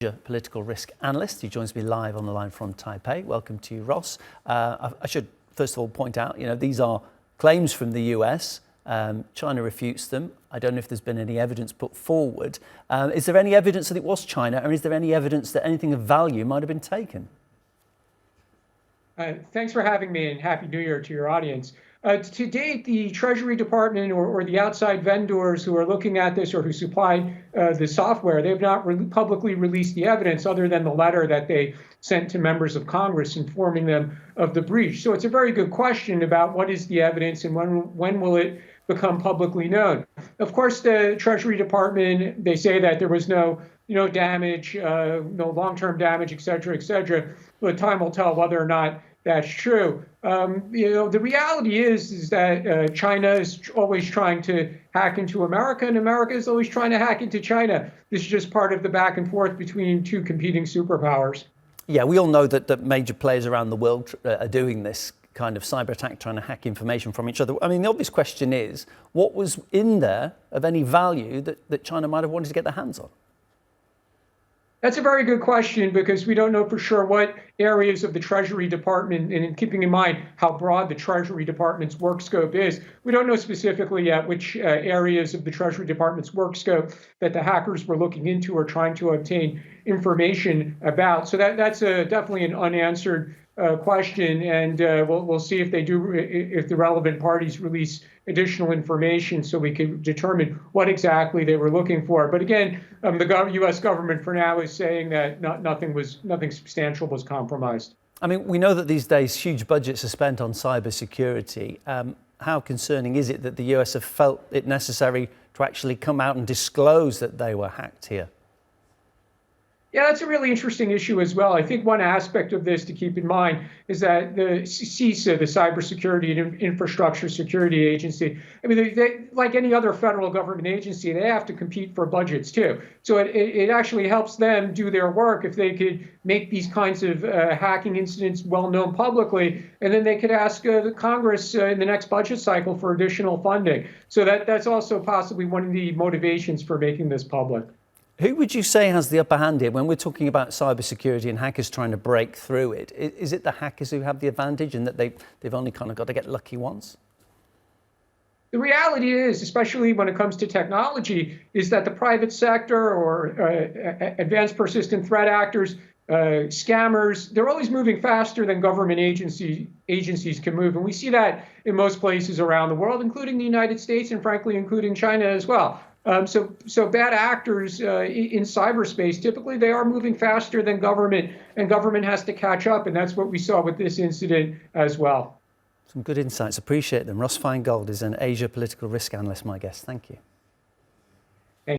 Political risk analyst. He joins me live on the line from Taipei. Welcome to you, Ross. I should first of all point out, these are claims from the US. China refutes them. I don't know if there's been any evidence put forward. Is there any evidence that it was China, or is there any evidence that anything of value might have been taken? Thanks for having me, and Happy New Year to your audience. To date, the Treasury Department or the outside vendors who are looking at this or who supplied the software, they have not publicly released the evidence other than the letter that they sent to members of Congress informing them of the breach. So it's a very good question about what is the evidence and when will it become publicly known. Of course, the Treasury Department, they say that there was no damage, no long-term damage, et cetera, but time will tell whether or not that's true. The reality is that China is always trying to hack into America, and America is always trying to hack into China. This is just part of the back and forth between two competing superpowers. Yeah, we all know that major players around the world are doing this kind of cyber attack, trying to hack information from each other. I mean, the obvious question is, what was in there of any value that China might have wanted to get their hands on? That's a very good question, because we don't know for sure what areas of the Treasury Department, and keeping in mind how broad the Treasury Department's work scope is, we don't know specifically yet which areas of the Treasury Department's work scope that the hackers were looking into or trying to obtain information about. So that's definitely an unanswered question, and we'll see if the relevant parties release additional information so we can determine what exactly they were looking for. But again, the U.S. government for now is saying that nothing substantial was compromised. I mean, we know that these days huge budgets are spent on cybersecurity. How concerning is it that the US have felt it necessary to actually come out and disclose that they were hacked here? Yeah, that's a really interesting issue as well. I think one aspect of this to keep in mind is that the CISA, the Cybersecurity and Infrastructure Security Agency, I mean, they, like any other federal government agency, they have to compete for budgets too. So it actually helps them do their work if they could make these kinds of hacking incidents well known publicly, and then they could ask the Congress in the next budget cycle for additional funding. So that's also possibly one of the motivations for making this public. Who would you say has the upper hand here when we're talking about cybersecurity and hackers trying to break through it? Is it the hackers who have the advantage and that they've only kind of got to get lucky once? The reality is, especially when it comes to technology, is that the private sector or advanced persistent threat actors, scammers, they're always moving faster than government agencies can move. And we see that in most places around the world, including the United States and frankly, including China as well. So bad actors in cyberspace, typically they are moving faster than government, and government has to catch up. And that's what we saw with this incident as well. Some good insights. Appreciate them. Ross Feingold is an Asia political risk analyst, my guest. Thank you.